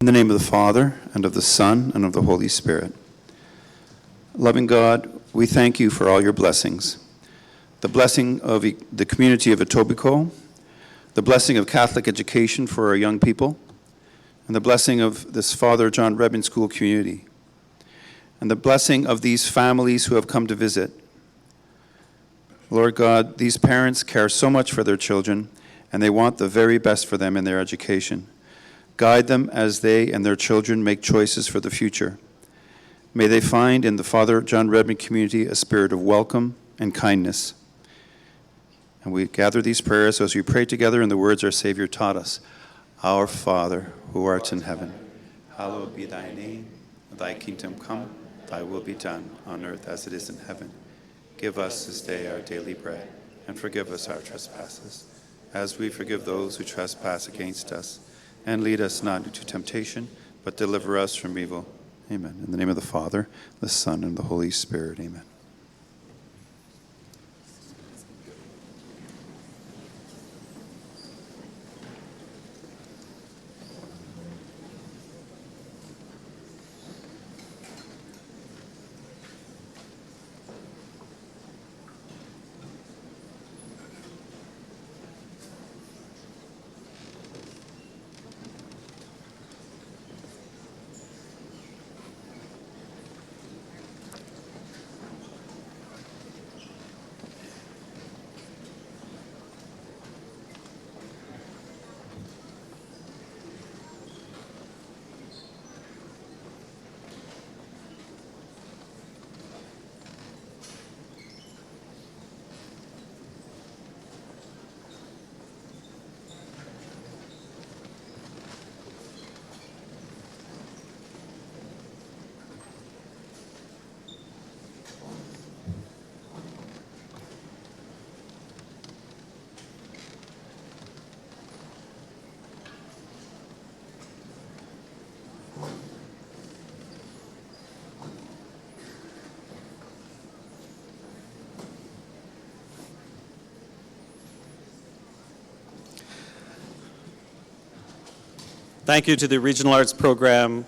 In the name of the Father, and of the Son, and of the Holy Spirit. Loving God, we thank you for all your blessings. The blessing of the community of Etobicoke, the blessing of Catholic education for our young people, and the blessing of this Father John Redmond School community, and the blessing of these families who have come to visit. Lord God, these parents care so much for their children, and they want the very best for them in their education. Guide them as they and their children make choices for the future. May they find in the Father John Redmond community a spirit of welcome and kindness. And we gather these prayers as we pray together in the words our Savior taught us. Our Father, who art in heaven, hallowed be thy name. Thy kingdom come, thy will be done on earth as it is in heaven. Give us this day our daily bread, and forgive us our trespasses, as we forgive those who trespass against us. And lead us not into temptation, but deliver us from evil. Amen. In the name of the Father, the Son, and the Holy Spirit. Amen. Thank you to the Regional Arts Program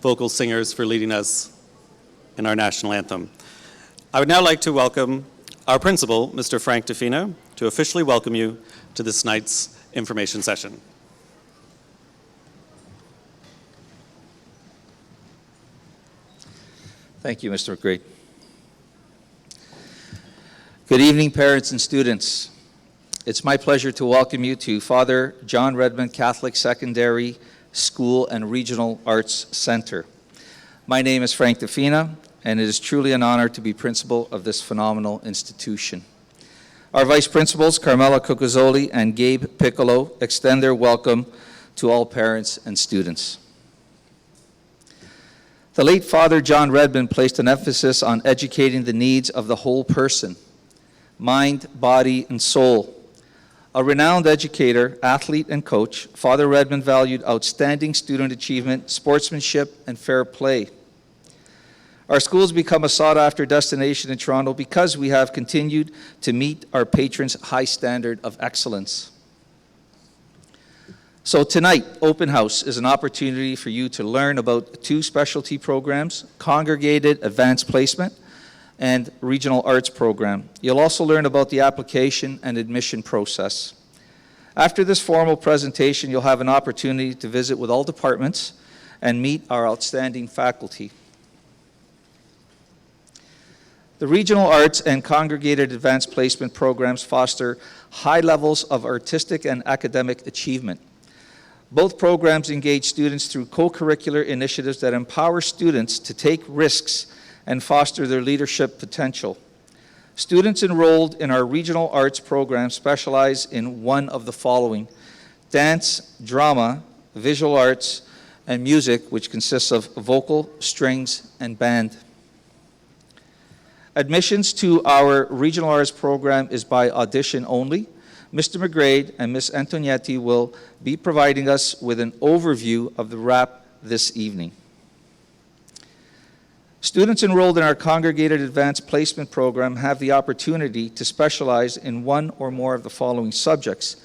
vocal singers for leading us in our national anthem. I would now like to welcome our principal, Mr. Frank DeFina, to officially welcome you to this night's information session. Thank you, Mr. McGrady. Good evening, parents and students. It's my pleasure to welcome you to Father John Redmond Catholic Secondary School and Regional Arts Center. My name is Frank DeFina, and it is truly an honor to be principal of this phenomenal institution. Our vice principals, Carmela Cucuzoli and Gabe Piccolo, extend their welcome to all parents and students. The late Father John Redmond placed an emphasis on educating the needs of the whole person, mind, body, and soul. A renowned educator, athlete, and coach, Father Redmond valued outstanding student achievement, sportsmanship, and fair play. Our school has become a sought-after destination in Toronto because we have continued to meet our patrons' high standard of excellence. So tonight, Open House is an opportunity for you to learn about two specialty programs, Congregated Advanced Placement and Regional Arts Program. You'll also learn about the application and admission process. After this formal presentation, you'll have an opportunity to visit with all departments and meet our outstanding faculty. The Regional Arts and Congregated Advanced Placement programs foster high levels of artistic and academic achievement. Both programs engage students through co-curricular initiatives that empower students to take risks and foster their leadership potential. Students enrolled in our Regional Arts program specialize in one of the following: dance, drama, visual arts, and music, which consists of vocal, strings, and band. Admissions to our Regional Arts program is by audition only. Mr. McGrady and Ms. Antonietti will be providing us with an overview of the RAP this evening. Students enrolled in our Congregated Advanced Placement program have the opportunity to specialize in one or more of the following subjects.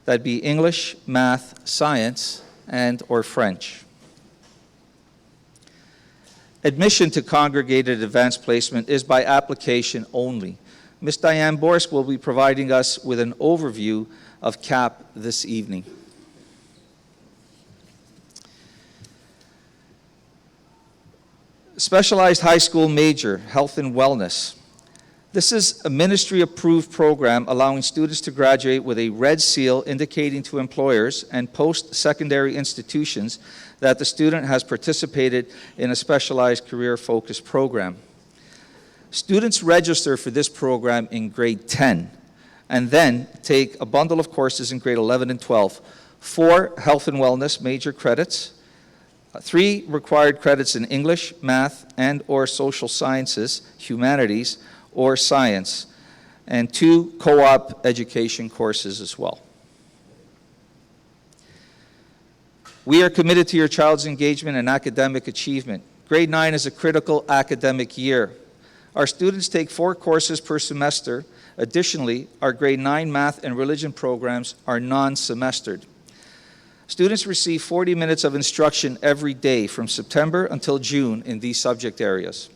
That'd be English, math, science, and or French. Admission to congregated advanced placement is by application only. Ms. Diane Borsk will be providing us with an overview of CAP this evening. Specialized High School Major, Health and Wellness. This is a ministry-approved program allowing students to graduate with a red seal indicating to employers and post-secondary institutions that the student has participated in a specialized career-focused program. Students register for this program in grade 10 and then take a bundle of courses in grade 11 and 12, 4 health and wellness major credits, 3 required credits in English, math, and/or social sciences, humanities, or science, and 2 co-op education courses as well. We are committed to your child's engagement and academic achievement. Grade 9 is a critical academic year. Our students take 4 courses per semester. Additionally, our grade 9 math and religion programs are non-semestered. Students receive 40 minutes of instruction every day from September until June in these subject areas.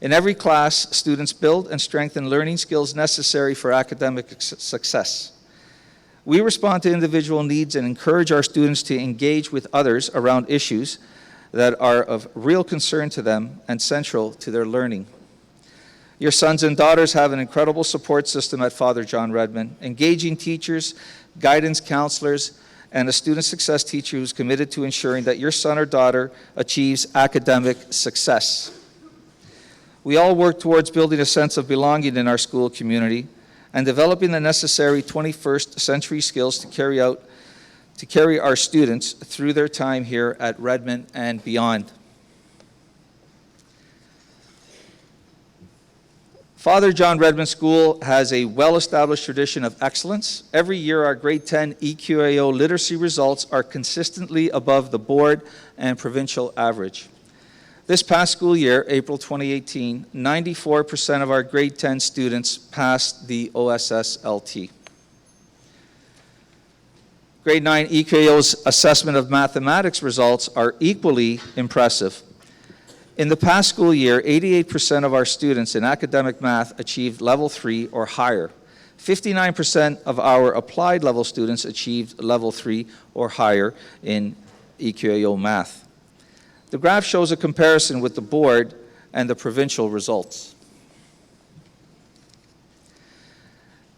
In every class, students build and strengthen learning skills necessary for academic success. We respond to individual needs and encourage our students to engage with others around issues that are of real concern to them and central to their learning. Your sons and daughters have an incredible support system at Father John Redmond, engaging teachers, guidance counselors, and a student success teacher who's committed to ensuring that your son or daughter achieves academic success. We all work towards building a sense of belonging in our school community and developing the necessary 21st century skills to carry our students through their time here at Redmond and beyond. Father John Redmond School has a well-established tradition of excellence. Every year, our grade 10 EQAO literacy results are consistently above the board and provincial average. This past school year, April 2018, 94% of our grade 10 students passed the OSS-LT. Grade 9 EQAO's assessment of mathematics results are equally impressive. In the past school year, 88% of our students in academic math achieved level 3 or higher. 59% of our applied level students achieved level 3 or higher in EQAO math. The graph shows a comparison with the board and the provincial results.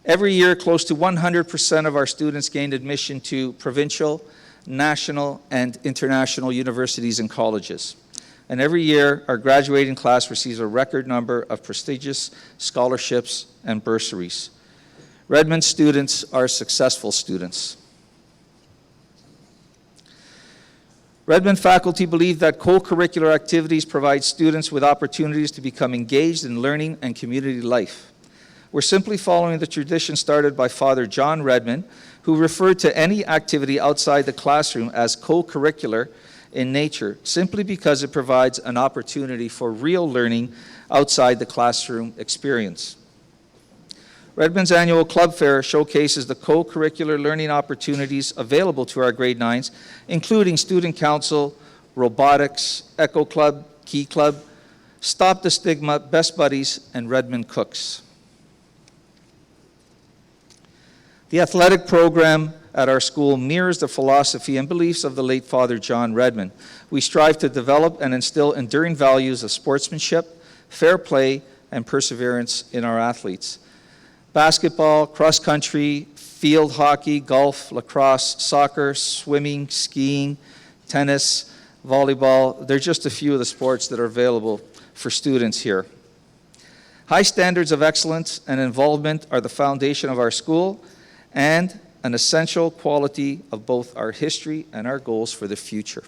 Every year, close to 100% of our students gained admission to provincial, national, and international universities and colleges. And every year, our graduating class receives a record number of prestigious scholarships and bursaries. Redmond students are successful students. Redmond faculty believe that co-curricular activities provide students with opportunities to become engaged in learning and community life. We're simply following the tradition started by Father John Redmond, who referred to any activity outside the classroom as co-curricular in nature, simply because it provides an opportunity for real learning outside the classroom experience. Redmond's annual club fair showcases the co-curricular learning opportunities available to our grade 9s, including student council, robotics, Echo Club, Key Club, Stop the Stigma, Best Buddies, and Redmond Cooks. The athletic program at our school mirrors the philosophy and beliefs of the late Father John Redmond. We strive to develop and instill enduring values of sportsmanship, fair play, and perseverance in our athletes. Basketball, cross-country, field hockey, golf, lacrosse, soccer, swimming, skiing, tennis, volleyball, they're just a few of the sports that are available for students here. High standards of excellence and involvement are the foundation of our school and an essential quality of both our history and our goals for the future.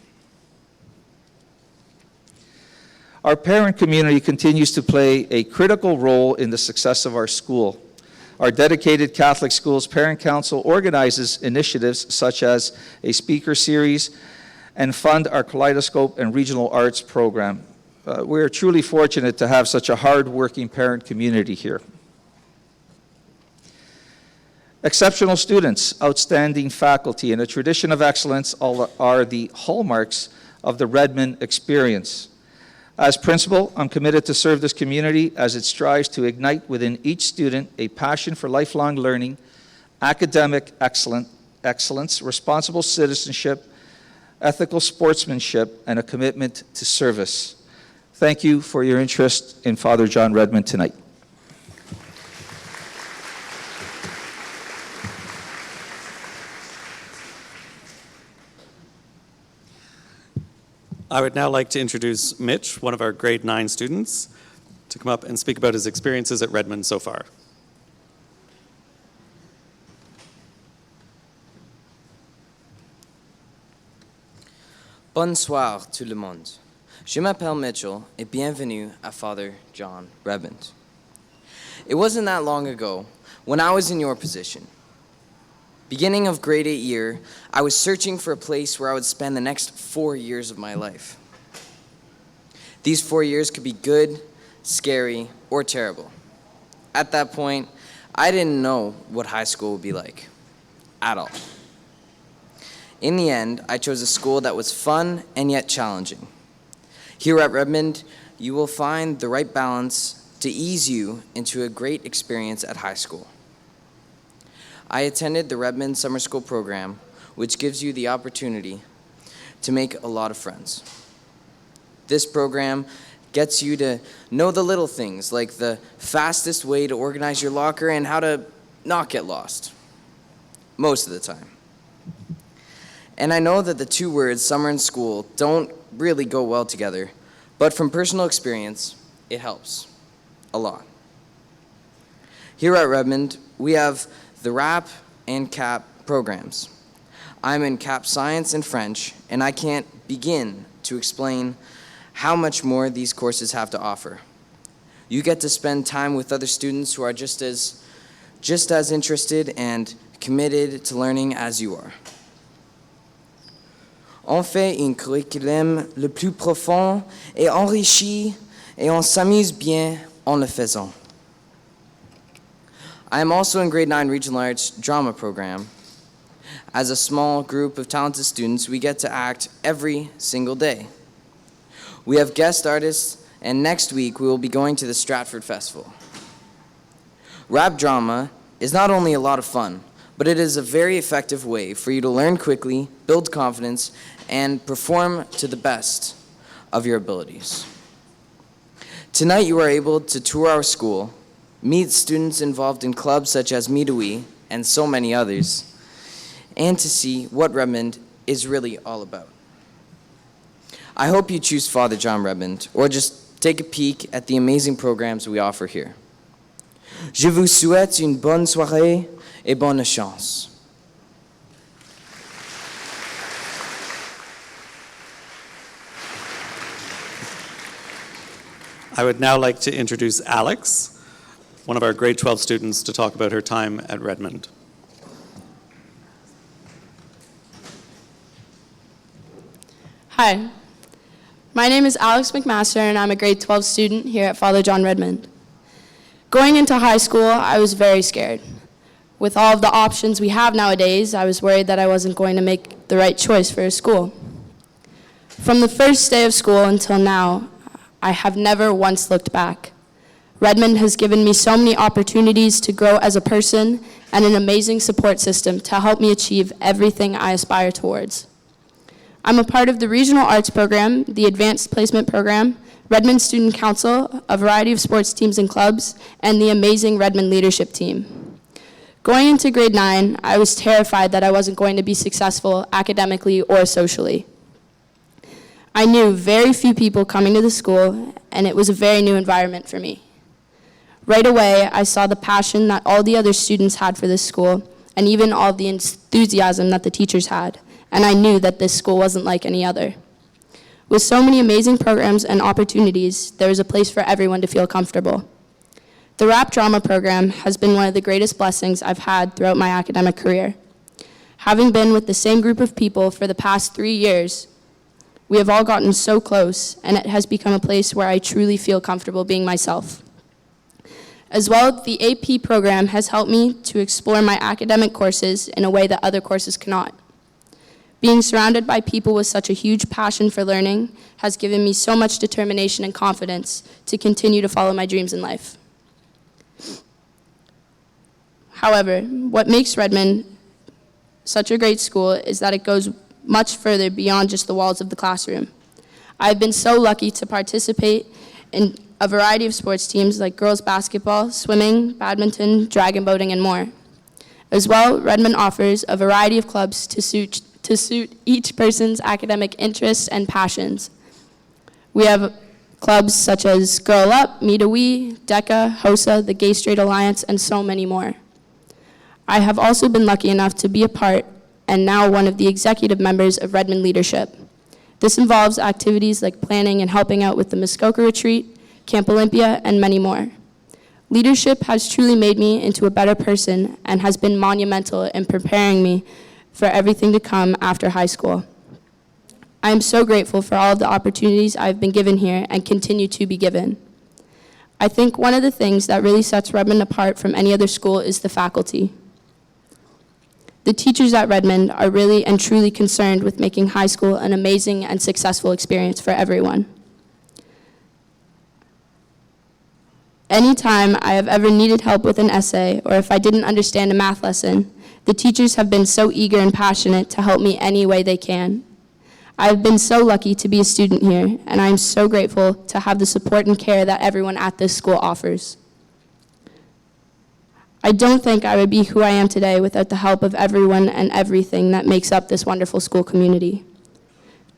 Our parent community continues to play a critical role in the success of our school. Our dedicated Catholic Schools Parent Council organizes initiatives such as a speaker series and fund our Kaleidoscope and Regional Arts program. We are truly fortunate to have such a hard-working parent community here. Exceptional students, outstanding faculty, and a tradition of excellence are the hallmarks of the Redmond experience. As principal, I'm committed to serve this community as it strives to ignite within each student a passion for lifelong learning, academic excellence, responsible citizenship, ethical sportsmanship, and a commitment to service. Thank you for your interest in Father John Redmond tonight. I would now like to introduce Mitch, one of our grade 9 students, to come up and speak about his experiences at Redmond so far. Bonsoir tout le monde. Je m'appelle Mitchell et bienvenue à Father John Redmond. It wasn't that long ago when I was in your position. Beginning of grade 8 year, I was searching for a place where I would spend the next 4 years of my life. These 4 years could be good, scary, or terrible. At that point, I didn't know what high school would be like, at all. In the end, I chose a school that was fun and yet challenging. Here at Redmond, you will find the right balance to ease you into a great experience at high school. I attended the Redmond Summer School program, which gives you the opportunity to make a lot of friends. This program gets you to know the little things, like the fastest way to organize your locker and how to not get lost, most of the time. And I know that the two words, summer and school, don't really go well together, but from personal experience, it helps a lot. Here at Redmond, we have the RAP and CAP programs. I'm in CAP Science and French, and I can't begin to explain how much more these courses have to offer. You get to spend time with other students who are just as interested and committed to learning as you are. On fait un curriculum le plus profond et enrichi, et on s'amuse bien en le faisant. I am also in grade 9 Regional Arts Drama program. As a small group of talented students, we get to act every single day. We have guest artists, and next week we will be going to the Stratford Festival. Rap drama is not only a lot of fun, but it is a very effective way for you to learn quickly, build confidence, and perform to the best of your abilities. Tonight you are able to tour our school, meet students involved in clubs such as Midui and so many others, and to see what Redmond is really all about. I hope you choose Father John Redmond, or just take a peek at the amazing programs we offer here. Je vous souhaite une bonne soirée et bonne chance. I would now like to introduce Alex, one of our grade 12 students, to talk about her time at Redmond. Hi, my name is Alex McMaster, and I'm a grade 12 student here at Father John Redmond. Going into high school, I was very scared. With all of the options we have nowadays, I was worried that I wasn't going to make the right choice for a school. From the first day of school until now, I have never once looked back. Redmond has given me so many opportunities to grow as a person and an amazing support system to help me achieve everything I aspire towards. I'm a part of the Regional Arts Program, the Advanced Placement Program, Redmond Student Council, a variety of sports teams and clubs, and the amazing Redmond Leadership Team. Going into grade 9, I was terrified that I wasn't going to be successful academically or socially. I knew very few people coming to the school, and it was a very new environment for me. Right away, I saw the passion that all the other students had for this school, and even all the enthusiasm that the teachers had, and I knew that this school wasn't like any other. With so many amazing programs and opportunities, there was a place for everyone to feel comfortable. The rap drama program has been one of the greatest blessings I've had throughout my academic career. Having been with the same group of people for the past 3 years, we have all gotten so close, and it has become a place where I truly feel comfortable being myself. As well, the AP program has helped me to explore my academic courses in a way that other courses cannot. Being surrounded by people with such a huge passion for learning has given me so much determination and confidence to continue to follow my dreams in life. However, what makes Redmond such a great school is that it goes much further beyond just the walls of the classroom. I've been so lucky to participate in a variety of sports teams like girls basketball, swimming, badminton, dragon boating, and more. As well, Redmond offers a variety of clubs to suit each person's academic interests and passions. We have clubs such as Girl Up, Meet a Wee, DECA, HOSA, the Gay Straight Alliance, and so many more. I have also been lucky enough to be a part and now one of the executive members of Redmond Leadership. This involves activities like planning and helping out with the Muskoka Retreat, Camp Olympia, and many more. Leadership has truly made me into a better person and has been monumental in preparing me for everything to come after high school. I am so grateful for all of the opportunities I've been given here and continue to be given. I think one of the things that really sets Redmond apart from any other school is the faculty. The teachers at Redmond are really and truly concerned with making high school an amazing and successful experience for everyone. Anytime I have ever needed help with an essay or if I didn't understand a math lesson, the teachers have been so eager and passionate to help me any way they can. I have been so lucky to be a student here, and I am so grateful to have the support and care that everyone at this school offers. I don't think I would be who I am today without the help of everyone and everything that makes up this wonderful school community.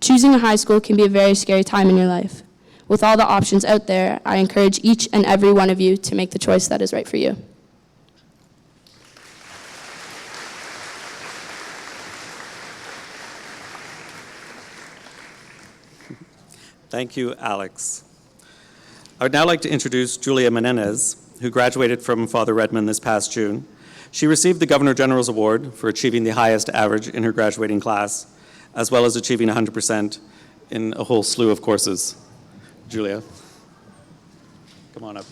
Choosing a high school can be a very scary time in your life. With all the options out there, I encourage each and every one of you to make the choice that is right for you. Thank you, Alex. I would now like to introduce Julia Menendez, who graduated from Father Redmond this past June. She received the Governor General's Award for achieving the highest average in her graduating class, as well as achieving 100% in a whole slew of courses. Julia, come on up.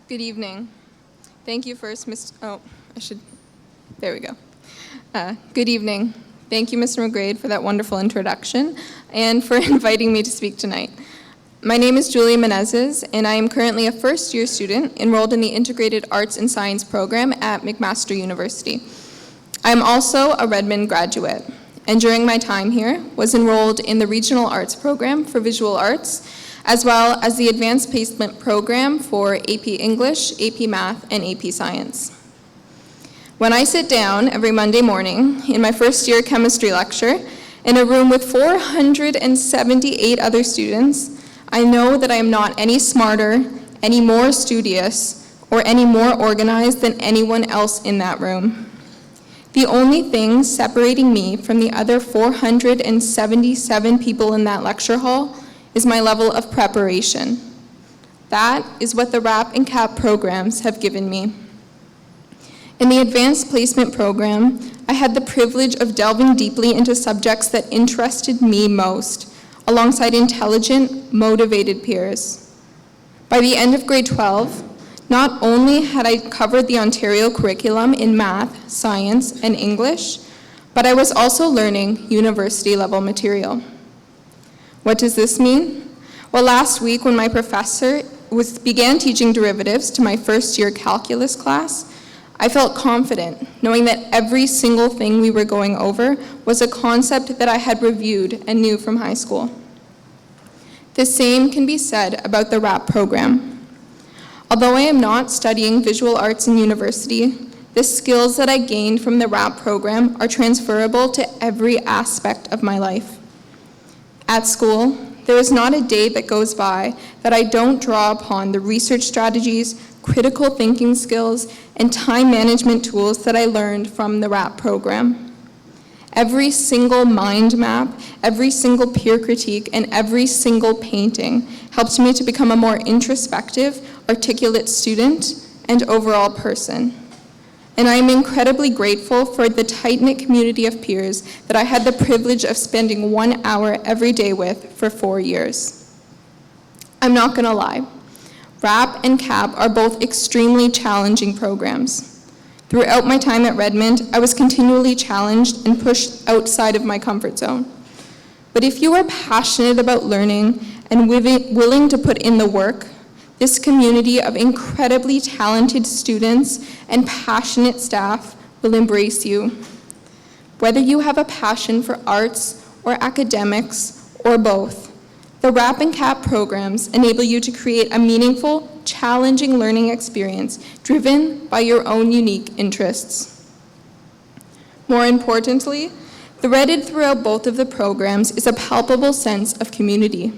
Good evening. Thank you first, there we go. Good evening. Thank you, Mr. McGrade, for that wonderful introduction and for inviting me to speak tonight. My name is Julia Menezes, and I am currently a first-year student enrolled in the Integrated Arts and Science program at McMaster University. I am also a Redmond graduate, and during my time here was enrolled in the Regional Arts program for Visual Arts, as well as the Advanced Placement program for AP English, AP Math, and AP Science. When I sit down every Monday morning in my first-year chemistry lecture in a room with 478 other students, I know that I am not any smarter, any more studious, or any more organized than anyone else in that room. The only thing separating me from the other 477 people in that lecture hall is my level of preparation. That is what the RAP and CAP programs have given me. In the Advanced Placement program, I had the privilege of delving deeply into subjects that interested me most, alongside intelligent, motivated peers. By the end of grade 12, not only had I covered the Ontario curriculum in math, science, and English, but I was also learning university-level material. What does this mean? Well, last week when my professor began teaching derivatives to my first-year calculus class, I felt confident knowing that every single thing we were going over was a concept that I had reviewed and knew from high school. The same can be said about the RAP program. Although I am not studying visual arts in university, the skills that I gained from the RAP program are transferable to every aspect of my life. At school, there is not a day that goes by that I don't draw upon the research strategies, critical thinking skills, and time management tools that I learned from the RAP program. Every single mind map, every single peer critique, and every single painting helped me to become a more introspective, articulate student and overall person. And I am incredibly grateful for the tight-knit community of peers that I had the privilege of spending 1 hour every day with for 4 years. I'm not gonna lie. RAP and CAP are both extremely challenging programs. Throughout my time at Redmond, I was continually challenged and pushed outside of my comfort zone. But if you are passionate about learning and willing to put in the work, this community of incredibly talented students and passionate staff will embrace you. Whether you have a passion for arts or academics or both, the RAP and CAP programs enable you to create a meaningful, challenging learning experience driven by your own unique interests. More importantly, threaded throughout both of the programs is a palpable sense of community.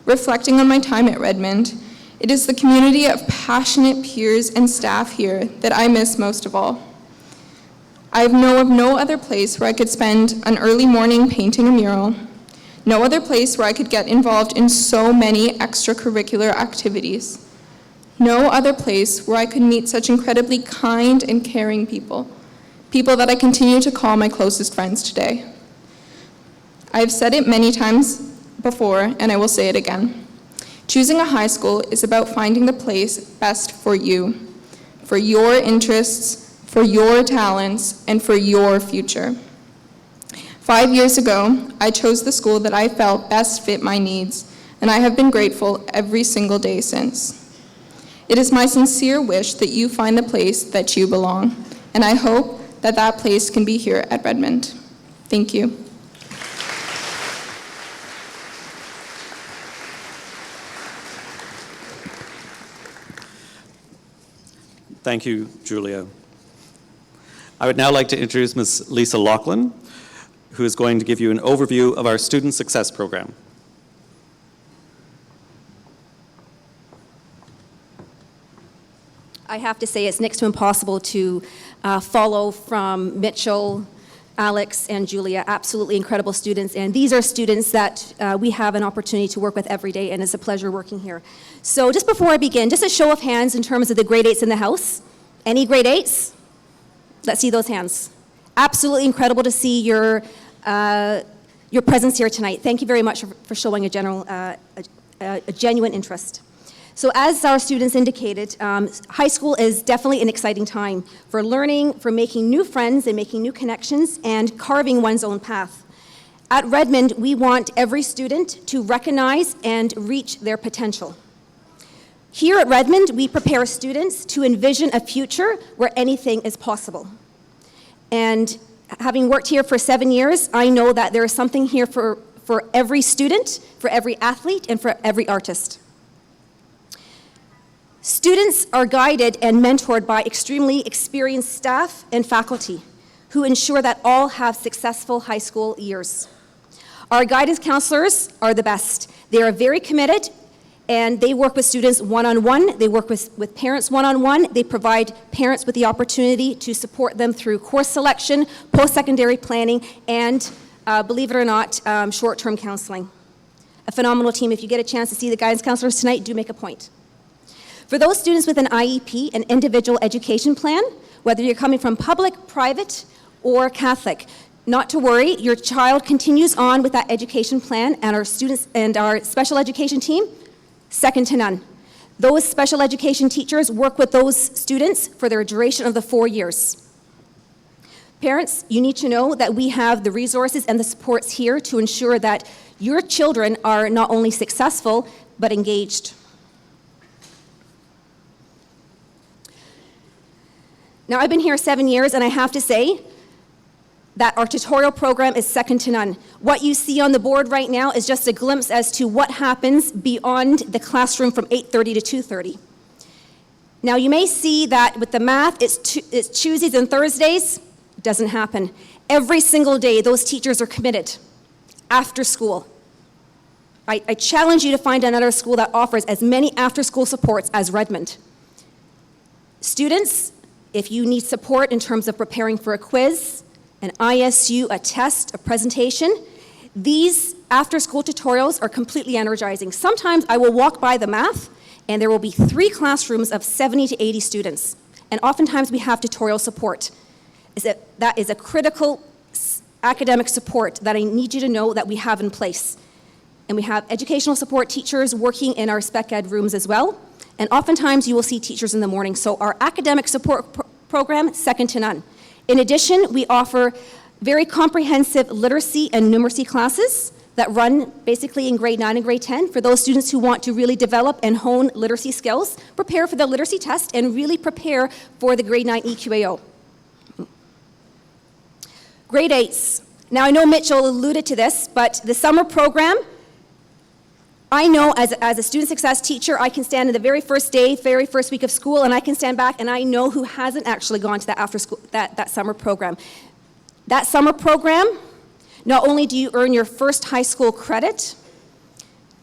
Reflecting on my time at Redmond, it is the community of passionate peers and staff here that I miss most of all. I know of no other place where I could spend an early morning painting a mural, no other place where I could get involved in so many extracurricular activities, no other place where I could meet such incredibly kind and caring people, people that I continue to call my closest friends today. I've said it many times before, and I will say it again. Choosing a high school is about finding the place best for you, for your interests, for your talents, and for your future. 5 years ago, I chose the school that I felt best fit my needs, and I have been grateful every single day since. It is my sincere wish that you find the place that you belong, and I hope that that place can be here at Redmond. Thank you. Thank you, Julia. I would now like to introduce Ms. Lisa Laughlin, who is going to give you an overview of our Student Success Program. I have to say it's next to impossible to follow from Mitchell, Alex, and Julia. Absolutely incredible students, and these are students that we have an opportunity to work with every day, and it's a pleasure working here. So just before I begin, just a show of hands in terms of the grade 8s in the house. Any grade 8s? Let's see those hands. Absolutely incredible to see your presence here tonight. Thank you very much for showing a genuine interest. So as our students indicated, high school is definitely an exciting time for learning, for making new friends and making new connections and carving one's own path. At Redmond, we want every student to recognize and reach their potential. Here at Redmond, we prepare students to envision a future where anything is possible. And having worked here for 7 years, I know that there is something here for every student, for every athlete, and for every artist. Students are guided and mentored by extremely experienced staff and faculty who ensure that all have successful high school years. Our guidance counselors are the best. They are very committed, and they work with students one-on-one. They work with parents one-on-one. They provide parents with the opportunity to support them through course selection, post-secondary planning, and, believe it or not, short-term counseling. A phenomenal team. If you get a chance to see the guidance counselors tonight, do make a point. For those students with an IEP, an individual education plan, whether you're coming from public, private, or Catholic, not to worry, your child continues on with that education plan, and our students and our special education team, second to none. Those special education teachers work with those students for their duration of the 4 years. Parents, you need to know that we have the resources and the supports here to ensure that your children are not only successful, but engaged. Now, I've been here 7 years, and I have to say that our tutorial program is second to none. What you see on the board right now is just a glimpse as to what happens beyond the classroom from 8:30 to 2:30. Now, you may see that with the math, it's Tuesdays and Thursdays. It doesn't happen. Every single day, those teachers are committed after school. I challenge you to find another school that offers as many after-school supports as Redmond. Students, if you need support in terms of preparing for a quiz, an ISU, a test, a presentation, these after-school tutorials are completely energizing. Sometimes I will walk by the math, and there will be 3 classrooms of 70 to 80 students. And oftentimes we have tutorial support. That is a critical academic support that I need you to know that we have in place. And we have educational support teachers working in our spec ed rooms as well. And oftentimes you will see teachers in the morning. So our academic support program, second to none. In addition, we offer very comprehensive literacy and numeracy classes that run basically in grade 9 and grade 10 for those students who want to really develop and hone literacy skills, prepare for the literacy test, and really prepare for the grade 9 EQAO. Grade 8s. Now I know Mitchell alluded to this, but the summer program, I know as a student success teacher, I can stand in the very first day, very first week of school, and I can stand back and I know who hasn't actually gone to that after school, that summer program. That summer program, not only do you earn your first high school credit,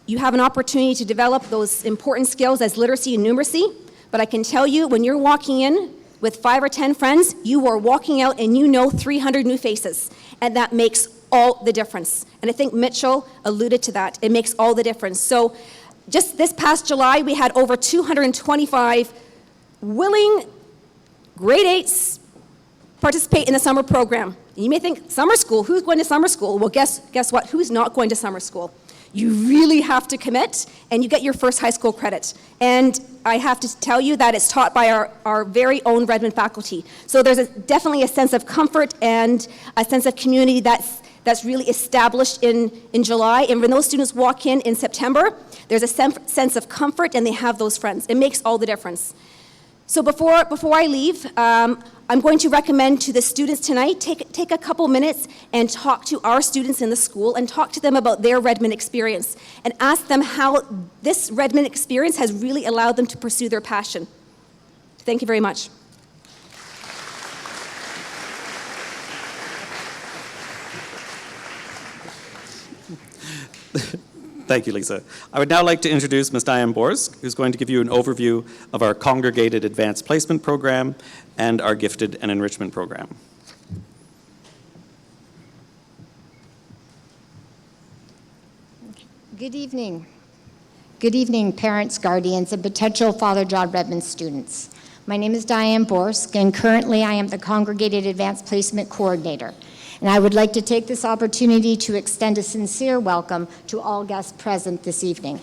you have an opportunity to develop those important skills as literacy and numeracy, but I can tell you when you're walking in with 5 or 10 friends, you are walking out and you know 300 new faces, and that makes all the difference. And I think Mitchell alluded to that. It makes all the difference. So just this past July, we had over 225 willing grade 8s participate in the summer program. And you may think, summer school, who's going to summer school? Well, guess what? Who's not going to summer school? You really have to commit, and you get your first high school credit. And I have to tell you that it's taught by our very own Redmond faculty. So there's definitely a sense of comfort and a sense of community that's really established in July. And when those students walk in September, there's a sense of comfort and they have those friends. It makes all the difference. So before I leave, I'm going to recommend to the students tonight, take a couple minutes and talk to our students in the school and talk to them about their Redmond experience and ask them how this Redmond experience has really allowed them to pursue their passion. Thank you very much. Thank you, Lisa. I would now like to introduce Ms. Diane Borsk, who's going to give you an overview of our Congregated Advanced Placement Program and our Gifted and Enrichment Program. Good evening. Good evening, parents, guardians, and potential Father John Redmond students. My name is Diane Borsk, and currently I am the Congregated Advanced Placement Coordinator. And I would like to take this opportunity to extend a sincere welcome to all guests present this evening.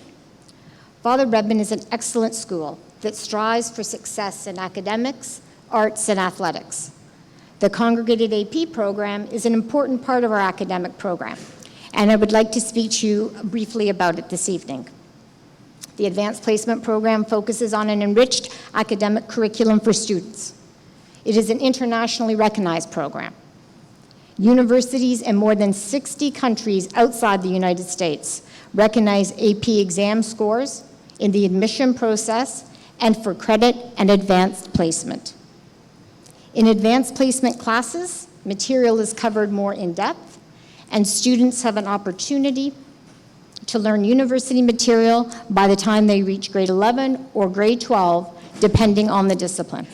Father Redmond is an excellent school that strives for success in academics, arts, and athletics. The Congregated AP program is an important part of our academic program, and I would like to speak to you briefly about it this evening. The Advanced Placement Program focuses on an enriched academic curriculum for students. It is an internationally recognized program. Universities in more than 60 countries outside the United States recognize AP exam scores in the admission process and for credit and advanced placement. In advanced placement classes, material is covered more in depth, and students have an opportunity to learn university material by the time they reach grade 11 or grade 12, depending on the discipline.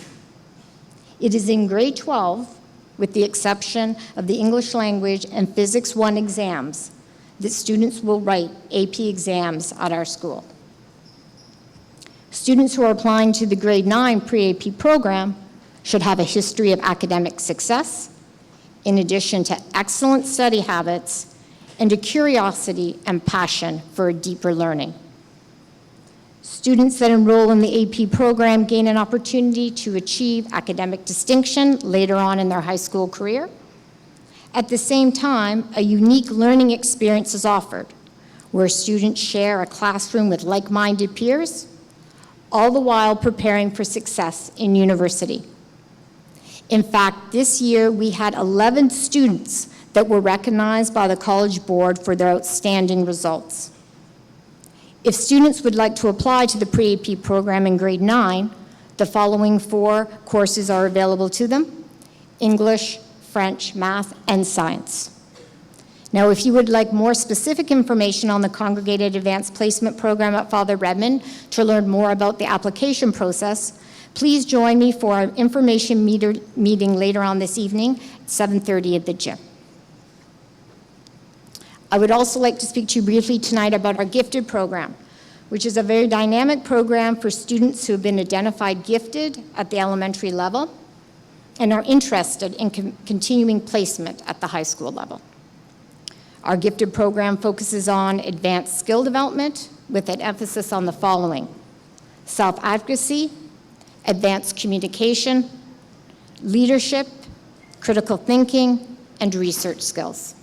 It is in grade 12, with the exception of the English language and Physics 1 exams, that students will write AP exams at our school. Students who are applying to the grade 9 pre-AP program should have a history of academic success, in addition to excellent study habits and a curiosity and passion for deeper learning. Students that enroll in the AP program gain an opportunity to achieve academic distinction later on in their high school career. At the same time, a unique learning experience is offered, where students share a classroom with like-minded peers, all the while preparing for success in university. In fact, this year we had 11 students that were recognized by the College Board for their outstanding results. If students would like to apply to the pre-AP program in grade 9, the following 4 courses are available to them: English, French, math, and science. Now, if you would like more specific information on the Congregated Advanced Placement Program at Father Redmond to learn more about the application process, please join me for an information meeting later on this evening at 7:30 at the gym. I would also like to speak to you briefly tonight about our Gifted program, which is a very dynamic program for students who have been identified gifted at the elementary level and are interested in continuing placement at the high school level. Our Gifted program focuses on advanced skill development with an emphasis on the following: self-advocacy, advanced communication, leadership, critical thinking, and research skills.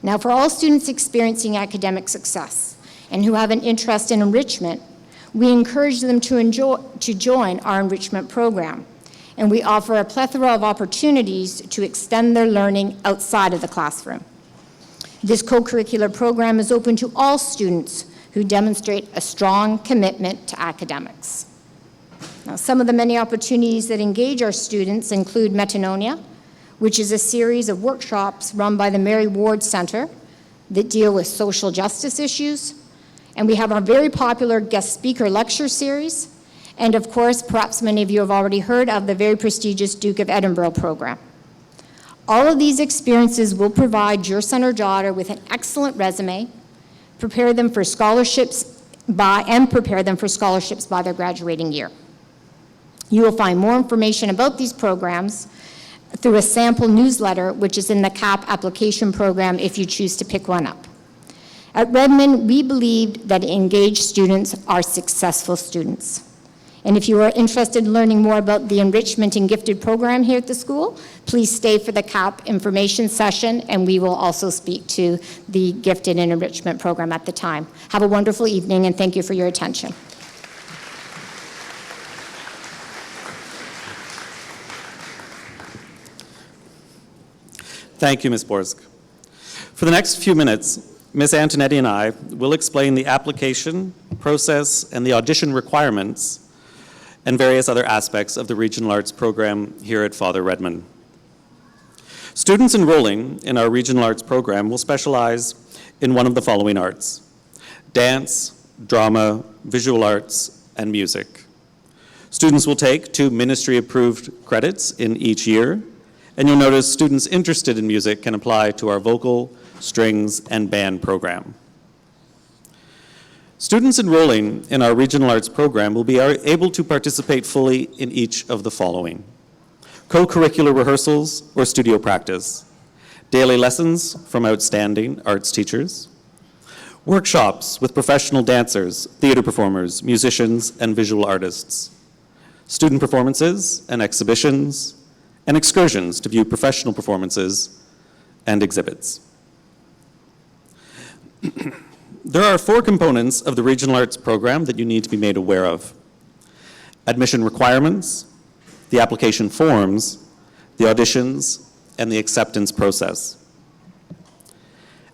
Now, for all students experiencing academic success and who have an interest in enrichment, we encourage them to join our enrichment program, and we offer a plethora of opportunities to extend their learning outside of the classroom. This co-curricular program is open to all students who demonstrate a strong commitment to academics. Now, some of the many opportunities that engage our students include Metanonia, which is a series of workshops run by the Mary Ward Center that deal with social justice issues. And we have our very popular guest speaker lecture series. And of course, perhaps many of you have already heard of the very prestigious Duke of Edinburgh program. All of these experiences will provide your son or daughter with an excellent resume, prepare them for scholarships by their graduating year. You will find more information about these programs through a sample newsletter, which is in the CAP application program if you choose to pick one up. At Redmond, we believe that engaged students are successful students. And if you are interested in learning more about the enrichment and gifted program here at the school, please stay for the CAP information session, and we will also speak to the gifted and enrichment program at the time. Have a wonderful evening, and thank you for your attention. Thank you, Ms. Borsk. For the next few minutes, Ms. Antonetti and I will explain the application process and the audition requirements and various other aspects of the Regional Arts program here at Father Redmond. Students enrolling in our Regional Arts program will specialize in one of the following arts: dance, drama, visual arts, and music. Students will take 2 ministry-approved credits in each year, and you'll notice students interested in music can apply to our vocal, strings, and band program. Students enrolling in our Regional Arts program will be able to participate fully in each of the following: co-curricular rehearsals or studio practice, daily lessons from outstanding arts teachers, workshops with professional dancers, theater performers, musicians, and visual artists, student performances and exhibitions, and excursions to view professional performances and exhibits. There are 4 components of the Regional Arts program that you need to be made aware of: admission requirements, the application forms, the auditions, and the acceptance process.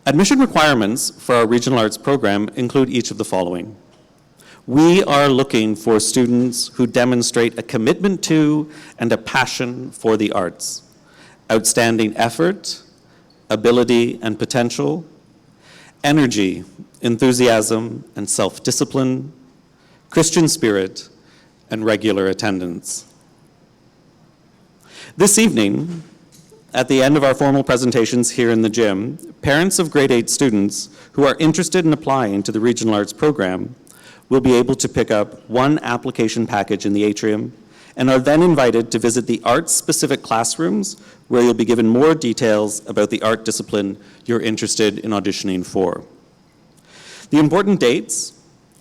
Admission requirements for our Regional Arts program include each of the following. We are looking for students who demonstrate a commitment to and a passion for the arts, outstanding effort, ability and potential, energy, enthusiasm, and self-discipline, Christian spirit, and regular attendance. This evening, at the end of our formal presentations here in the gym, parents of grade 8 students who are interested in applying to the Regional Arts program will be able to pick up 1 application package in the atrium and are then invited to visit the arts-specific classrooms where you'll be given more details about the art discipline you're interested in auditioning for. The important dates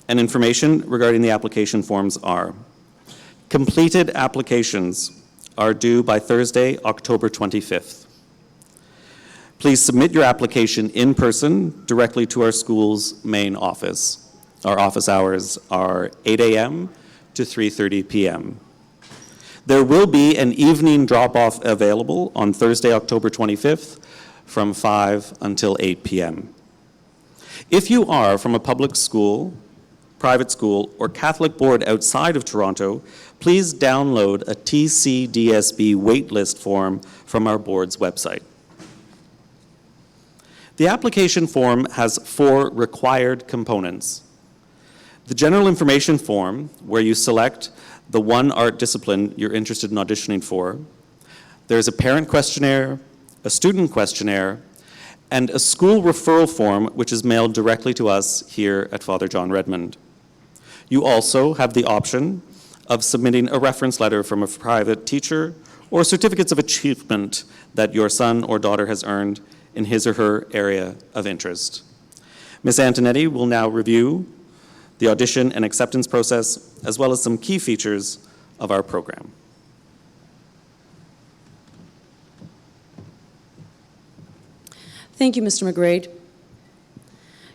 and information regarding the application forms are: completed applications are due by Thursday, October 25th. Please submit your application in person directly to our school's main office. Our office hours are 8 a.m. to 3:30 p.m. There will be an evening drop-off available on Thursday, October 25th from 5 until 8 p.m. If you are from a public school, private school, or Catholic board outside of Toronto, please download a TCDSB waitlist form from our board's website. The application form has 4 required components. The general information form, where you select the 1 art discipline you're interested in auditioning for. There's a parent questionnaire, a student questionnaire, and a school referral form, which is mailed directly to us here at Father John Redmond. You also have the option of submitting a reference letter from a private teacher or certificates of achievement that your son or daughter has earned in his or her area of interest. Ms. Antonetti will now review the audition and acceptance process, as well as some key features of our program. Thank you, Mr. McGrade.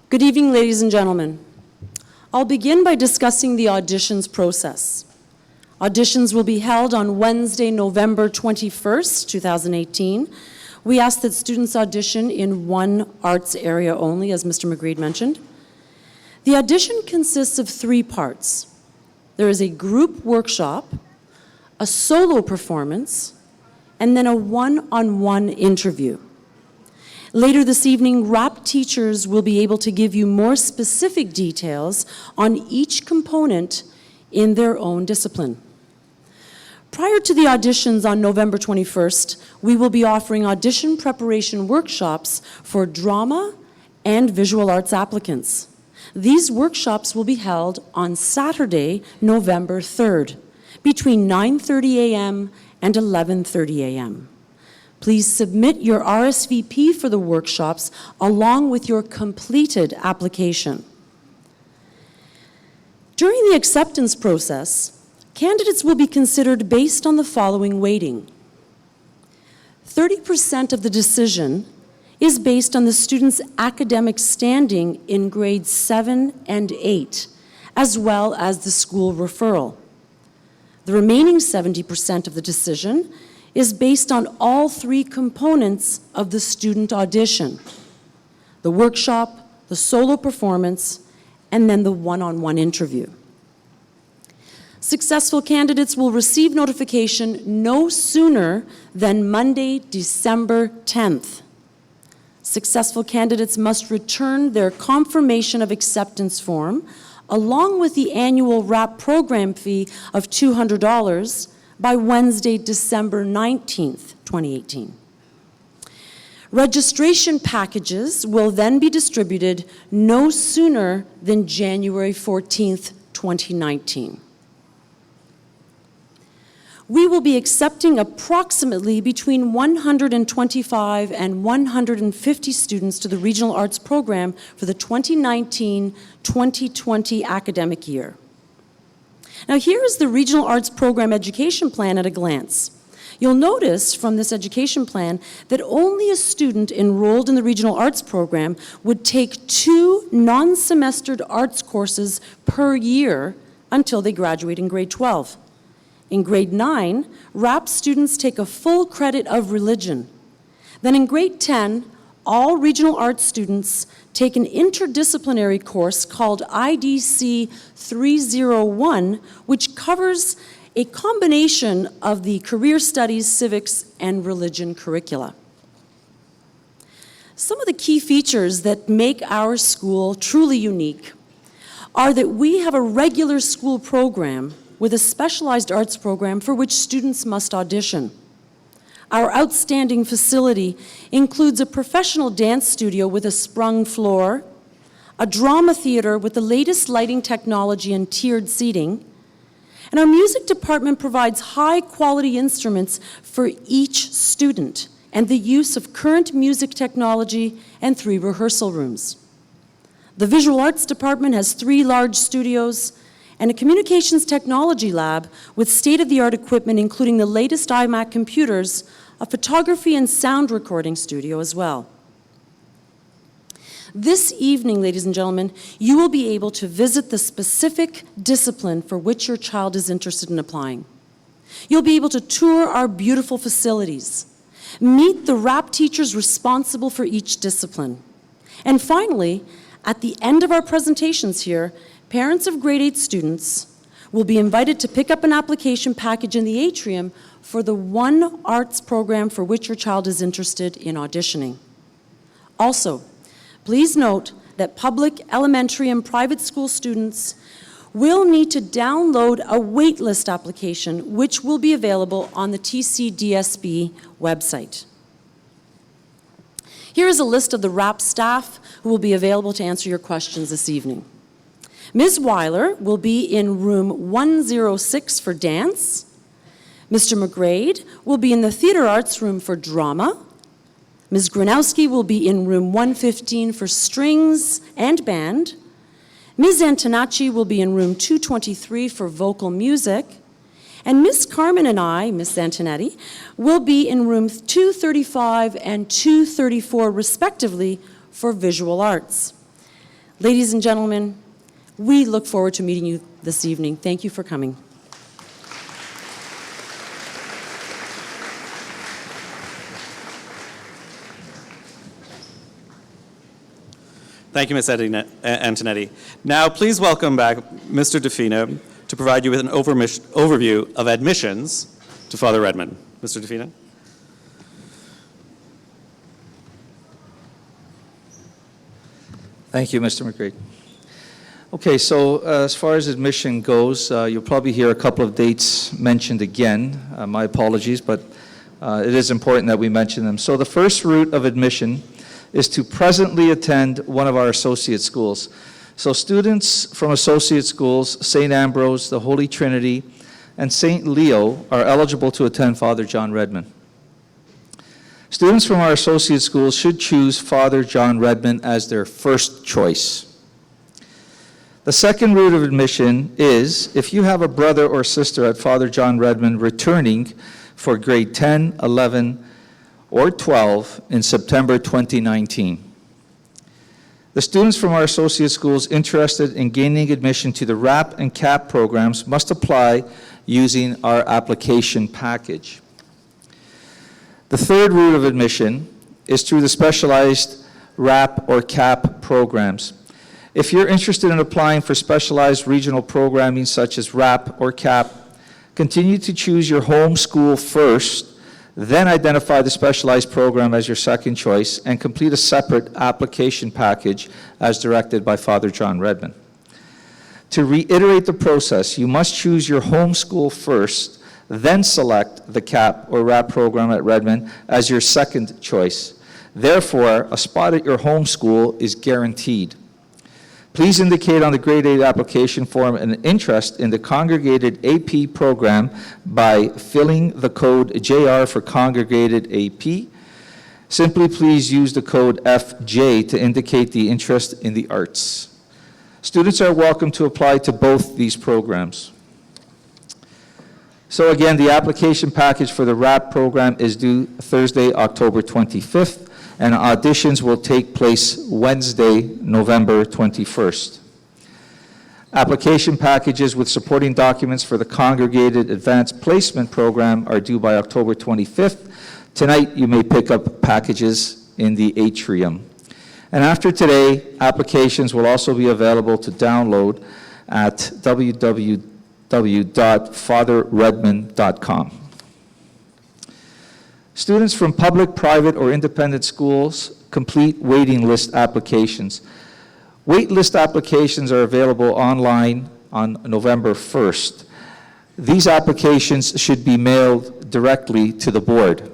Good evening, ladies and gentlemen. I'll begin by discussing the auditions process. Auditions will be held on Wednesday, November 21st, 2018. We ask that students audition in one arts area only, as Mr. McGrade mentioned. The audition consists of 3 parts. There is a group workshop, a solo performance, and then a one-on-one interview. Later this evening, RAP teachers will be able to give you more specific details on each component in their own discipline. Prior to the auditions on November 21st, we will be offering audition preparation workshops for drama and visual arts applicants. These workshops will be held on Saturday, November 3rd, between 9:30 a.m. and 11:30 a.m. Please submit your RSVP for the workshops along with your completed application. During the acceptance process, candidates will be considered based on the following weighting. 30% of the decision is based on the student's academic standing in grades 7 and 8, as well as the school referral. The remaining 70% of the decision is based on all 3 components of the student audition: the workshop, the solo performance, and then the one-on-one interview. Successful candidates will receive notification no sooner than Monday, December 10th. Successful candidates must return their confirmation of acceptance form along with the annual RAP program fee of $200 by Wednesday, December 19th, 2018. Registration packages will then be distributed no sooner than January 14th, 2019. We will be accepting approximately between 125 and 150 students to the Regional Arts Program for the 2019-2020 academic year. Now, here is the Regional Arts Program Education Plan at a glance. You'll notice from this education plan that only a student enrolled in the Regional Arts Program would take 2 non-semestered arts courses per year until they graduate in grade 12. In grade 9, RAP students take a full credit of religion. Then in grade 10, all regional arts students take an interdisciplinary course called IDC 301, which covers a combination of the career studies, civics, and religion curricula. Some of the key features that make our school truly unique are that we have a regular school program with a specialized arts program for which students must audition. Our outstanding facility includes a professional dance studio with a sprung floor, a drama theater with the latest lighting technology and tiered seating, and our music department provides high-quality instruments for each student and the use of current music technology and 3 rehearsal rooms. The visual arts department has 3 large studios and a communications technology lab with state-of-the-art equipment, including the latest iMac computers, a photography and sound recording studio as well. This evening, ladies and gentlemen, you will be able to visit the specific discipline for which your child is interested in applying. You'll be able to tour our beautiful facilities, meet the RAP teachers responsible for each discipline. And finally, at the end of our presentations here, parents of grade 8 students will be invited to pick up an application package in the atrium for the one arts program for which your child is interested in auditioning. Also, please note that public, elementary, and private school students will need to download a waitlist application, which will be available on the TCDSB website. Here is a list of the RAP staff who will be available to answer your questions this evening. Ms. Weiler will be in room 106 for dance. Mr. McGrade will be in the theater arts room for drama. Ms. Gronowski will be in room 115 for strings and band. Ms. Antonacci will be in room 223 for vocal music, and Ms. Carmen and I, Ms. Antonetti, will be in room 235 and 234 respectively for visual arts. Ladies and gentlemen, we look forward to meeting you this evening. Thank you for coming. Thank you, Ms. Antonetti. Now, please welcome back Mr. DeFina to provide you with an overview of admissions to Father Redmond. Mr. DeFina. Thank you, Mr. McGrady. Okay, so as far as admission goes, you'll probably hear a couple of dates mentioned again. My apologies, but it is important that we mention them. So the first route of admission is to presently attend one of our associate schools. So students from associate schools, St. Ambrose, the Holy Trinity, and St. Leo are eligible to attend Father John Redmond. Students from our associate schools should choose Father John Redmond as their first choice. The second route of admission is if you have a brother or sister at Father John Redmond returning for grade 10, 11, or 12 in September 2019. The students from our associate schools interested in gaining admission to the RAP and CAP programs must apply using our application package. The third route of admission is through the specialized RAP or CAP programs. If you're interested in applying for specialized regional programming such as RAP or CAP, continue to choose your home school first, then identify the specialized program as your second choice and complete a separate application package as directed by Father John Redmond. To reiterate the process, you must choose your home school first, then select the CAP or RAP program at Redmond as your second choice. Therefore, a spot at your home school is guaranteed. Please indicate on the grade 8 application form an interest in the congregated AP program by filling the code JR for congregated AP. Simply please use the code FJ to indicate the interest in the arts. Students are welcome to apply to both these programs. So again, the application package for the RAP program is due Thursday, October 25th. And auditions will take place Wednesday, November 21st. Application packages with supporting documents for the Congregated Advanced Placement Program are due by October 25th. Tonight, you may pick up packages in the atrium. And after today, applications will also be available to download at www.fatherredmond.com. Students from public, private, or independent schools complete waiting list applications. Wait list applications are available online on November 1st. These applications should be mailed directly to the board.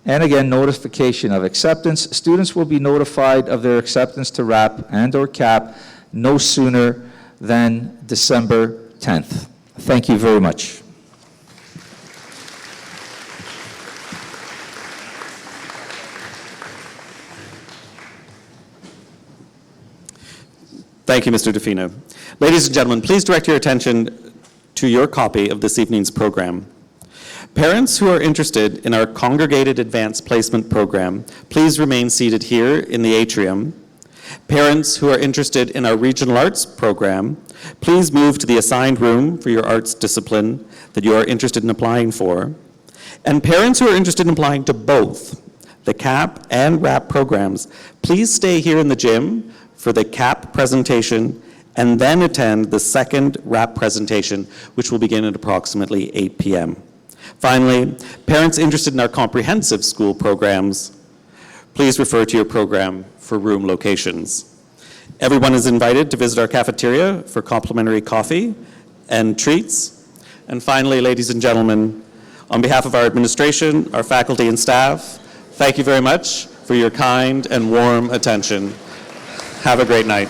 And again, notification of acceptance. Students will be notified of their acceptance to RAP and/or CAP no sooner than December 10th. Thank you very much. Thank you, Mr. DeFina. Ladies and gentlemen, please direct your attention to your copy of this evening's program. Parents who are interested in our Congregated Advanced Placement Program, please remain seated here in the atrium. Parents who are interested in our Regional Arts Program, please move to the assigned room for your arts discipline that you are interested in applying for. And parents who are interested in applying to both the CAP and RAP programs, please stay here in the gym for the CAP presentation and then attend the second RAP presentation, which will begin at approximately 8 p.m. Finally, parents interested in our comprehensive school programs, please refer to your program for room locations. Everyone is invited to visit our cafeteria for complimentary coffee and treats. And finally, ladies and gentlemen, on behalf of our administration, our faculty and staff, thank you very much for your kind and warm attention. Have a great night.